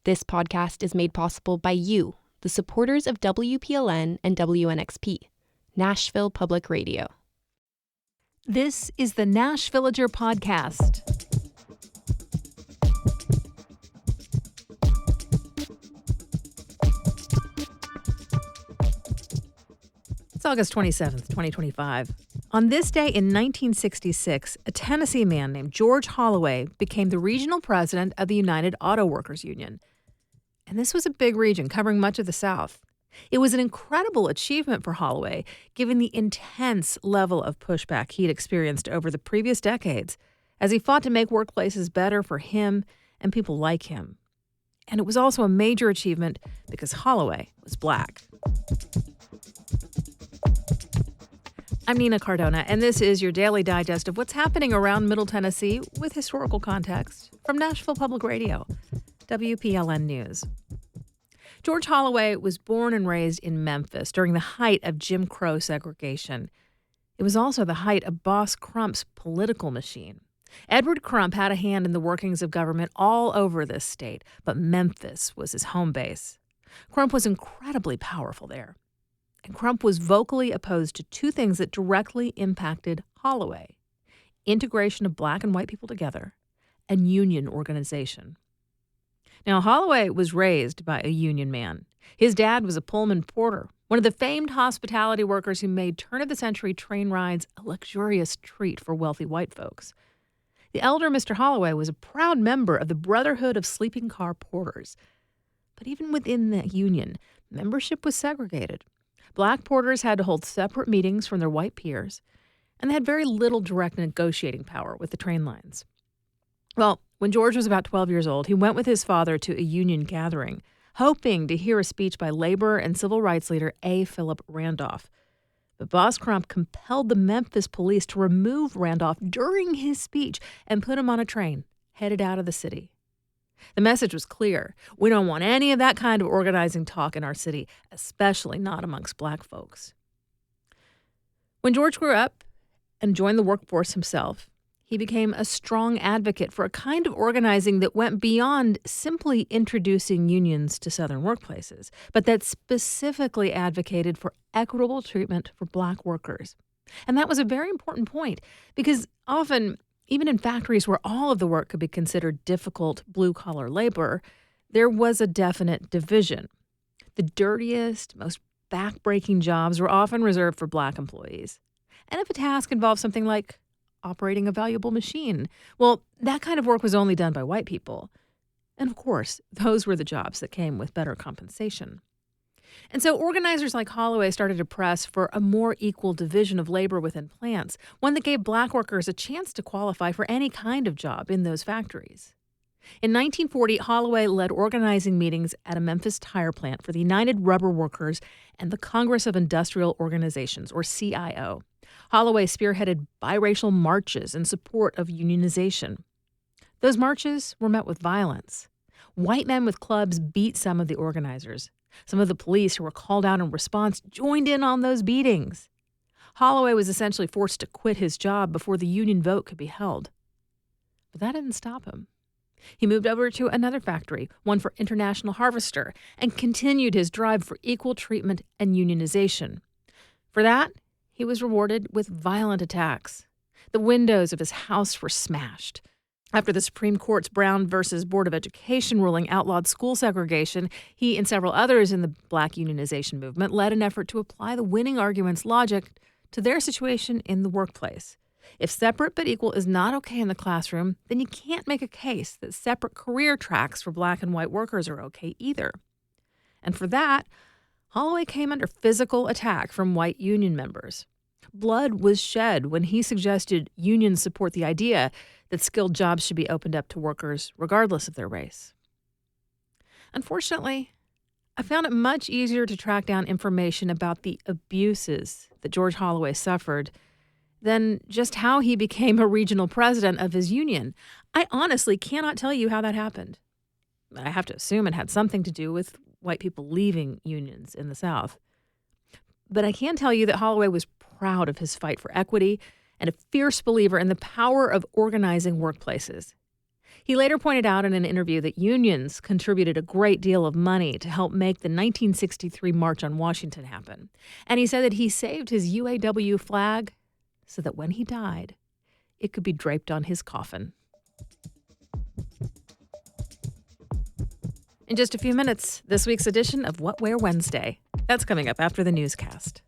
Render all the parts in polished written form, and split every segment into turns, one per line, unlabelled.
This podcast is made possible by you, the supporters of WPLN and WNXP, Nashville Public Radio.
This is the Nashvillager Podcast. It's August 27th, 2025. On this day in 1966, a Tennessee man named George Holloway became the regional president of the United Auto Workers Union. And this was a big region covering much of the South. It was an incredible achievement for Holloway, given the intense level of pushback he'd experienced over the previous decades as he fought to make workplaces better for him and people like him. And it was also a major achievement because Holloway was Black. I'm Nina Cardona, and this is your daily digest of what's happening around Middle Tennessee with historical context from Nashville Public Radio, WPLN News. George Holloway was born and raised in Memphis during the height of Jim Crow segregation. It was also the height of Boss Crump's political machine. Edward Crump had a hand in the workings of government all over this state, but Memphis was his home base. Crump was incredibly powerful there. And Crump was vocally opposed to two things that directly impacted Holloway: integration of Black and white people together and union organization. Now, Holloway was raised by a union man. His dad was a Pullman porter, one of the famed hospitality workers who made turn-of-the-century train rides a luxurious treat for wealthy white folks. The elder Mr. Holloway was a proud member of the Brotherhood of Sleeping Car Porters. But even within the union, membership was segregated. Black porters had to hold separate meetings from their white peers, and they had very little direct negotiating power with the train lines. Well, when George was about 12 years old, he went with his father to a union gathering, hoping to hear a speech by labor and civil rights leader A. Philip Randolph. But Boss Crump compelled the Memphis police to remove Randolph during his speech and put him on a train headed out of the city. The message was clear. We don't want any of that kind of organizing talk in our city, especially not amongst Black folks. When George grew up and joined the workforce himself, he became a strong advocate for a kind of organizing that went beyond simply introducing unions to Southern workplaces, but that specifically advocated for equitable treatment for Black workers. And that was a very important point because often, even in factories where all of the work could be considered difficult blue-collar labor, there was a definite division. The dirtiest, most back-breaking jobs were often reserved for Black employees. And if a task involved something like operating a valuable machine, well, that kind of work was only done by white people. And of course, those were the jobs that came with better compensation. And so organizers like Holloway started to press for a more equal division of labor within plants, one that gave Black workers a chance to qualify for any kind of job in those factories. In 1940, Holloway led organizing meetings at a Memphis tire plant for the United Rubber Workers and the Congress of Industrial Organizations, or CIO. Holloway spearheaded biracial marches in support of unionization. Those marches were met with violence. White men with clubs beat some of the organizers. Some of the police who were called out in response joined in on those beatings. Holloway was essentially forced to quit his job before the union vote could be held. But that didn't stop him. He moved over to another factory, one for International Harvester, and continued his drive for equal treatment and unionization. For that, he was rewarded with violent attacks. The windows of his house were smashed. After the Supreme Court's Brown v. Board of Education ruling outlawed school segregation, he and several others in the Black unionization movement led an effort to apply the winning argument's logic to their situation in the workplace. If separate but equal is not okay in the classroom, then you can't make a case that separate career tracks for Black and white workers are okay either. And for that, Holloway came under physical attack from white union members. Blood was shed when he suggested unions support the idea that skilled jobs should be opened up to workers regardless of their race. Unfortunately, I found it much easier to track down information about the abuses that George Holloway suffered than just how he became a regional president of his union. I honestly cannot tell you how that happened. I have to assume it had something to do with white people leaving unions in the South. But I can tell you that Holloway was proud of his fight for equity and a fierce believer in the power of organizing workplaces. He later pointed out in an interview that unions contributed a great deal of money to help make the 1963 March on Washington happen. And he said that he saved his UAW flag so that when he died, it could be draped on his coffin. In just a few minutes, this week's edition of What Wear Wednesday. That's coming up after the newscast.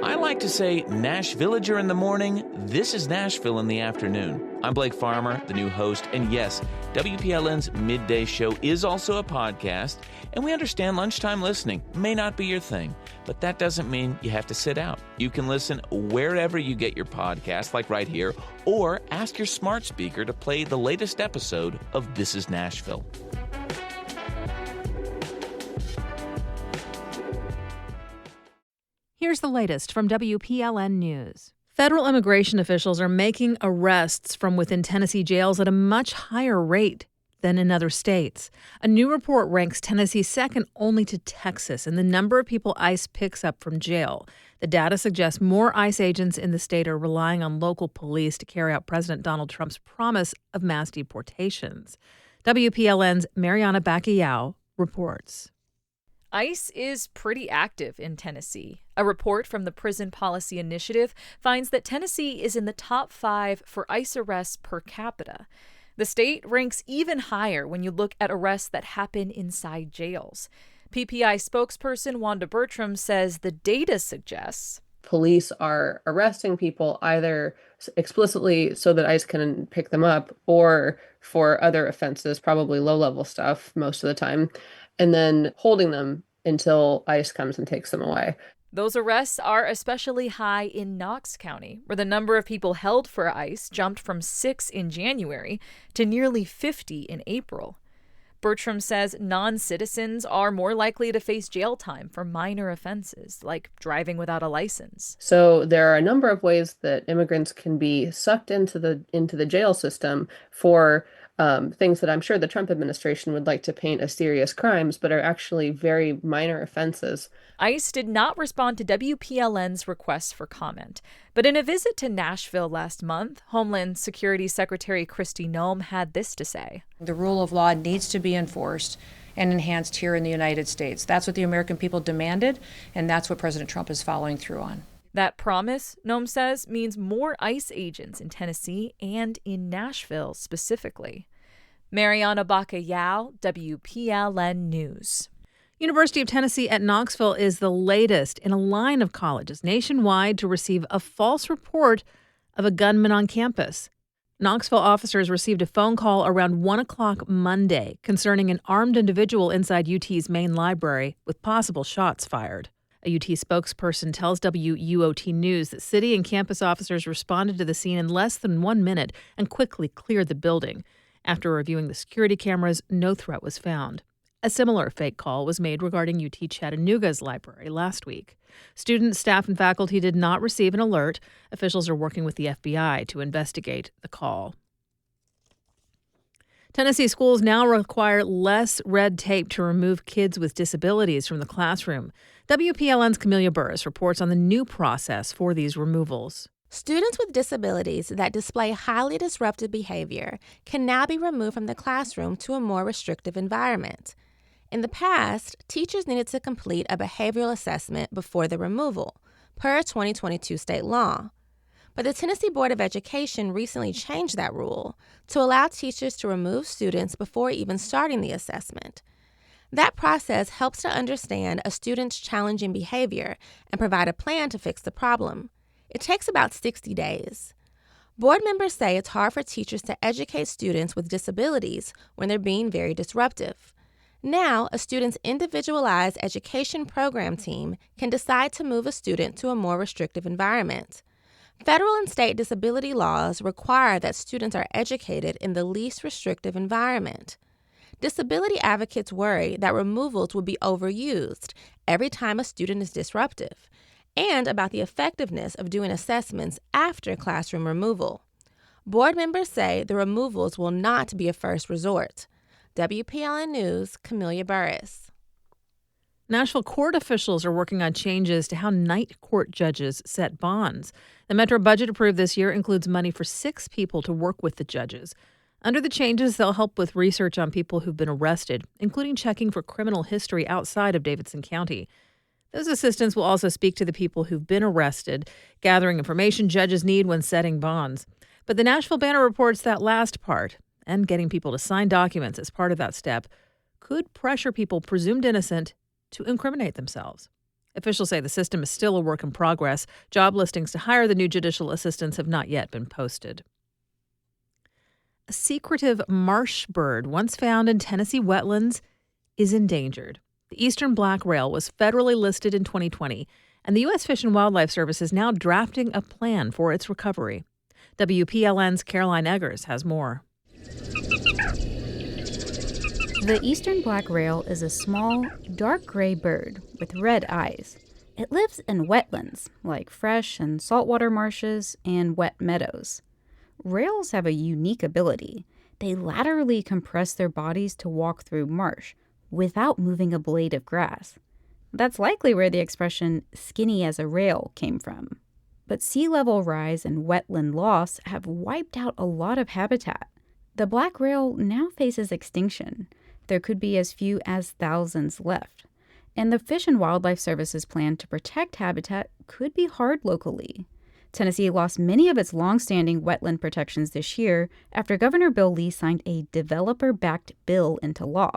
I like to say Nashvillager in the morning. This is Nashville in the afternoon. I'm Blake Farmer, the new host, and yes, WPLN's midday show is also a podcast, and we understand lunchtime listening may not be your thing, but that doesn't mean you have to sit out. You can listen wherever you get your podcast, like right here, or ask your smart speaker to play the latest episode of This is Nashville.
Here's the latest from WPLN News. Federal immigration officials are making arrests from within Tennessee jails at a much higher rate than in other states. A new report ranks Tennessee second only to Texas in the number of people ICE picks up from jail. The data suggests more ICE agents in the state are relying on local police to carry out President Donald Trump's promise of mass deportations. WPLN's Miriam reports.
ICE is pretty active in Tennessee. A report from the Prison Policy Initiative finds that Tennessee is in the top 5 for ICE arrests per capita. The state ranks even higher when you look at arrests that happen inside jails. PPI spokesperson Wanda Bertram says the data suggests
police are arresting people either explicitly so that ICE can pick them up or for other offenses, probably low-level stuff most of the time, and then holding them until ICE comes and takes them away.
Those arrests are especially high in Knox County, where the number of people held for ICE jumped from 6 in January to nearly 50 in April. Bertram says non-citizens are more likely to face jail time for minor offenses, like driving without a license.
So there are a number of ways that immigrants can be sucked into the jail system for things that I'm sure the Trump administration would like to paint as serious crimes, but are actually very minor offenses.
ICE did not respond to WPLN's request for comment. But in a visit to Nashville last month, Homeland Security Secretary Kristi Noem had this to say.
The rule of law needs to be enforced and enhanced here in the United States. That's what the American people demanded, and that's what President Trump is following through on.
That promise, Noem says, means more ICE agents in Tennessee and in Nashville specifically. Mariana Bacayao, WPLN News.
University of Tennessee at Knoxville is the latest in a line of colleges nationwide to receive a false report of a gunman on campus. Knoxville officers received a phone call around 1 o'clock Monday concerning an armed individual inside UT's main library with possible shots fired. A UT spokesperson tells WUOT News that city and campus officers responded to the scene in less than 1 minute and quickly cleared the building. After reviewing the security cameras, no threat was found. A similar fake call was made regarding UT Chattanooga's library last week. Students, staff, and faculty did not receive an alert. Officials are working with the FBI to investigate the call. Tennessee schools now require less red tape to remove kids with disabilities from the classroom. WPLN's Camelia Burris reports on the new process for these removals.
Students with disabilities that display highly disruptive behavior can now be removed from the classroom to a more restrictive environment. In the past, teachers needed to complete a behavioral assessment before the removal, per 2022 state law. But the Tennessee Board of Education recently changed that rule to allow teachers to remove students before even starting the assessment. That process helps to understand a student's challenging behavior and provide a plan to fix the problem. It takes about 60 days. Board members say it's hard for teachers to educate students with disabilities when they're being very disruptive. Now, a student's individualized education program team can decide to move a student to a more restrictive environment. Federal and state disability laws require that students are educated in the least restrictive environment. Disability advocates worry that removals will be overused every time a student is disruptive, and about the effectiveness of doing assessments after classroom removal. Board members say the removals will not be a first resort. WPLN News, Camelia Burris.
Nashville court officials are working on changes to how night court judges set bonds. The Metro budget approved this year includes money for 6 people to work with the judges. Under the changes, they'll help with research on people who've been arrested, including checking for criminal history outside of Davidson County. Those assistants will also speak to the people who've been arrested, gathering information judges need when setting bonds. But the Nashville Banner reports that last part, and getting people to sign documents as part of that step, could pressure people presumed innocent to incriminate themselves. Officials say the system is still a work in progress. Job listings to hire the new judicial assistants have not yet been posted. A secretive marsh bird once found in Tennessee wetlands is endangered. The eastern black rail was federally listed in 2020, and the U.S. Fish and Wildlife Service is now drafting a plan for its recovery. WPLN's Caroline Eggers has more.
The eastern black rail is a small, dark gray bird with red eyes. It lives in wetlands, like fresh and saltwater marshes and wet meadows. Rails have a unique ability. They laterally compress their bodies to walk through marsh without moving a blade of grass. That's likely where the expression skinny as a rail came from. But sea level rise and wetland loss have wiped out a lot of habitat. The black rail now faces extinction. There could be as few as thousands left. And the Fish and Wildlife Service's plan to protect habitat could be hard locally. Tennessee lost many of its long-standing wetland protections this year after Governor Bill Lee signed a developer-backed bill into law.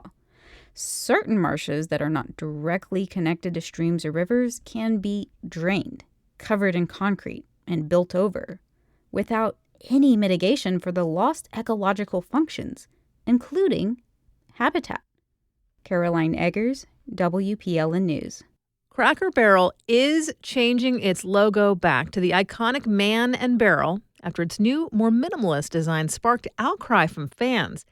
Certain marshes that are not directly connected to streams or rivers can be drained, covered in concrete, and built over, without any mitigation for the lost ecological functions, including habitat. Caroline Eggers, WPLN News.
Cracker Barrel is changing its logo back to the iconic man and barrel after its new, more minimalist design sparked outcry from fans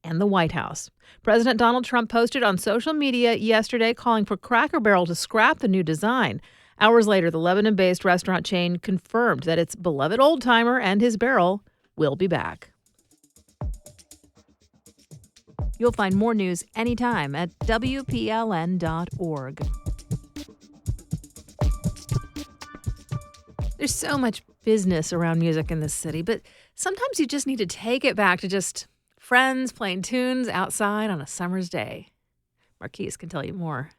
and the White House. President Donald Trump posted on social media yesterday calling for Cracker Barrel to scrap the new design. Hours later, the Lebanon-based restaurant chain confirmed that its beloved old-timer and his barrel will be back. You'll find more news anytime at WPLN.org. There's so much business around music in this city, but sometimes you just need to take it back to just friends playing tunes outside on a summer's day. Marquise can tell you more.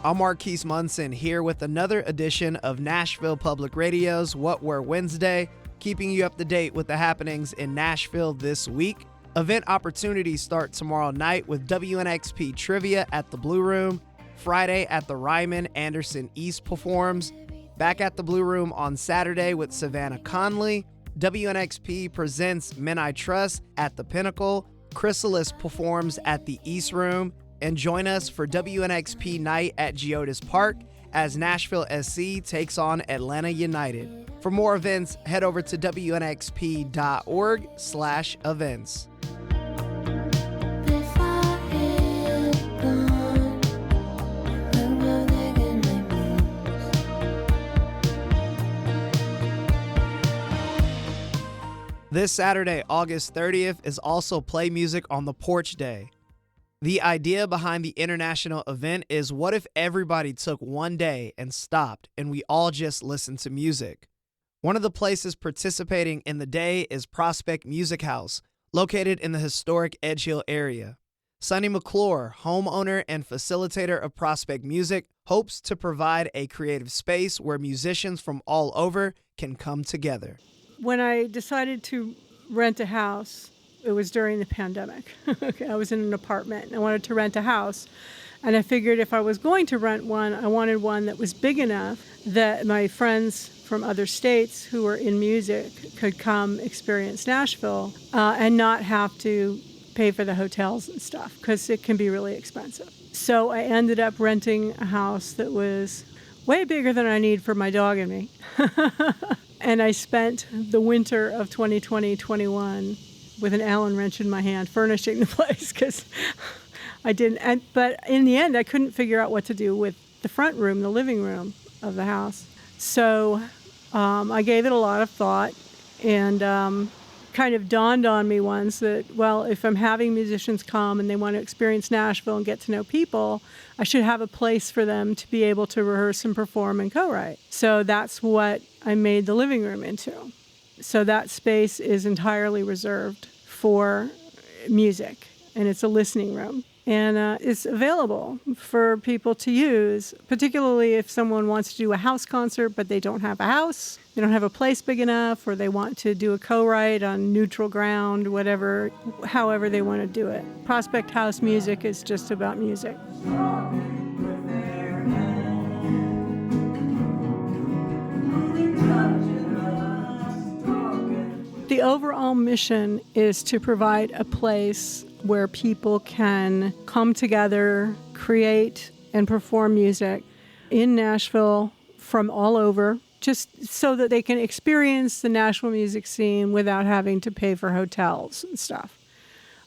I'm Marquise Munson here with another edition of Nashville Public Radio's What Were Wednesday, keeping you up to date with the happenings in Nashville this week. Event opportunities start tomorrow night with WNXP Trivia at the Blue Room. Friday at the Ryman, Anderson East performs. Back at the Blue Room on Saturday with Savannah Conley. WNXP presents Men I Trust at the Pinnacle. Chrysalis performs at the East Room. And join us for WNXP Night at Geodis Park as Nashville SC takes on Atlanta United. For more events, head over to WNXP.org/events. This Saturday, August 30th, is also Play Music on the Porch Day. The idea behind the international event is what if everybody took one day and stopped and we all just listened to music? One of the places participating in the day is Prospect Music House, located in the historic Edge Hill area. Sonny McClure, homeowner and facilitator of Prospect Music, hopes to provide a creative space where musicians from all over can come together.
When I decided to rent a house, it was during the pandemic. I was in an apartment and I wanted to rent a house. And I figured if I was going to rent one, I wanted one that was big enough that my friends from other states who were in music could come experience Nashville and not have to pay for the hotels and stuff because it can be really expensive. So I ended up renting a house that was way bigger than I need for my dog and me. And I spent the winter of 2020-21 with an Allen wrench in my hand furnishing the place because I didn't. But in the end, I couldn't figure out what to do with the front room, the living room of the house. So I gave it a lot of thought And kind of dawned on me once that, well, if I'm having musicians come and they want to experience Nashville and get to know people, I should have a place for them to be able to rehearse and perform and co-write. So that's what I made the living room into. So that space is entirely reserved for music, and it's a listening room. And it's available for people to use, particularly if someone wants to do a house concert, but they don't have a house, they don't have a place big enough, or they want to do a co-write on neutral ground, whatever, however they want to do it. Prospect House music is just about music. The overall mission is to provide a place where people can come together, create, and perform music in Nashville from all over, just so that they can experience the Nashville music scene without having to pay for hotels and stuff.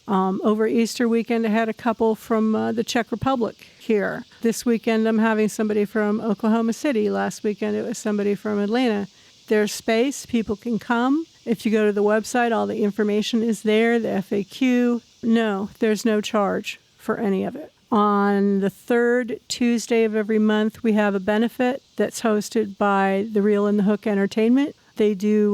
Over Easter weekend, I had a couple from the Czech Republic here. This weekend, I'm having somebody from Oklahoma City. Last weekend, it was somebody from Atlanta. There's space. People can come. If you go to the website, all the information is there, the FAQ. No, there's no charge for any of it. On the third Tuesday of every month, we have a benefit that's hosted by the Reel and the Hook Entertainment. They do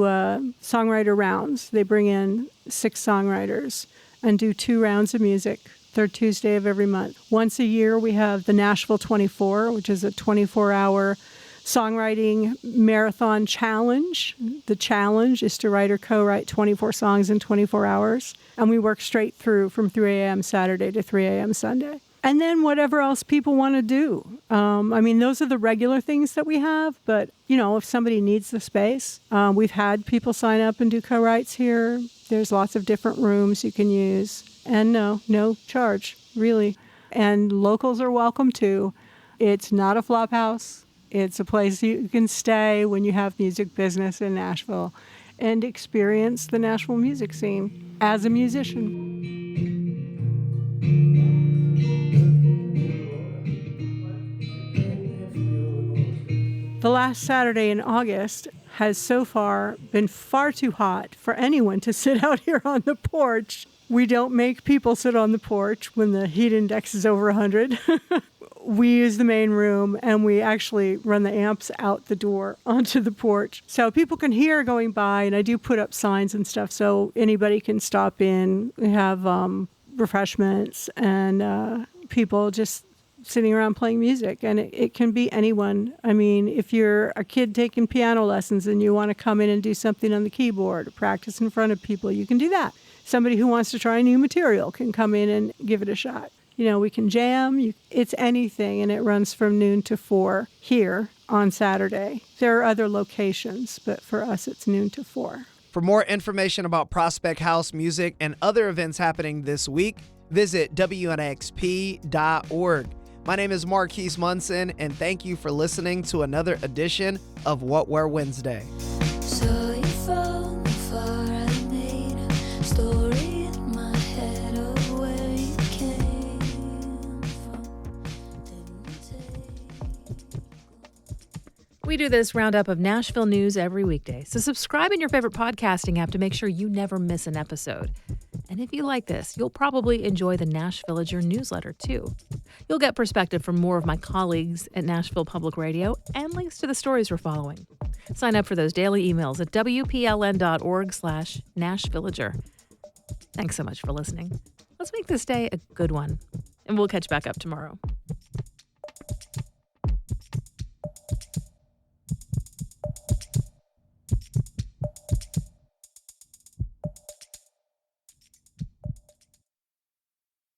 songwriter rounds. They bring in 6 songwriters and do 2 rounds of music, third Tuesday of every month. Once a year, we have the Nashville 24, which is a 24-hour songwriting marathon challenge. The challenge is to write or co-write 24 songs in 24 hours. And we work straight through from 3 a.m. Saturday to 3 a.m. Sunday. And then whatever else people want to do. Those are the regular things that we have. But, if somebody needs the space, we've had people sign up and do co-writes here. There's lots of different rooms you can use. And no charge, really. And locals are welcome too. It's not a flop house. It's a place you can stay when you have music business in Nashville and experience the Nashville music scene as a musician. The last Saturday in August has so far been far too hot for anyone to sit out here on the porch. We don't make people sit on the porch when the heat index is over 100. We use the main room, and we actually run the amps out the door onto the porch. So people can hear going by, and I do put up signs and stuff so anybody can stop in. We have refreshments and people just sitting around playing music, and it can be anyone. If you're a kid taking piano lessons and you want to come in and do something on the keyboard or practice in front of people, you can do that. Somebody who wants to try new material can come in and give it a shot. We can jam. It's anything, and it runs from noon to 4 here on Saturday. There are other locations, but for us, it's noon to 4.
For more information about Prospect House music and other events happening this week, visit WNXP.org. My name is Marquise Munson, and thank you for listening to another edition of What Were Wednesday.
So you fall far, I made a story in my head of where you came from.
We do this roundup of Nashville news every weekday, so subscribe in your favorite podcasting app to make sure you never miss an episode. And if you like this, you'll probably enjoy the Nashvillager newsletter, too. You'll get perspective from more of my colleagues at Nashville Public Radio and links to the stories we're following. Sign up for those daily emails at WPLN.org/Nashvillager. Thanks so much for listening. Let's make this day a good one, and we'll catch back up tomorrow.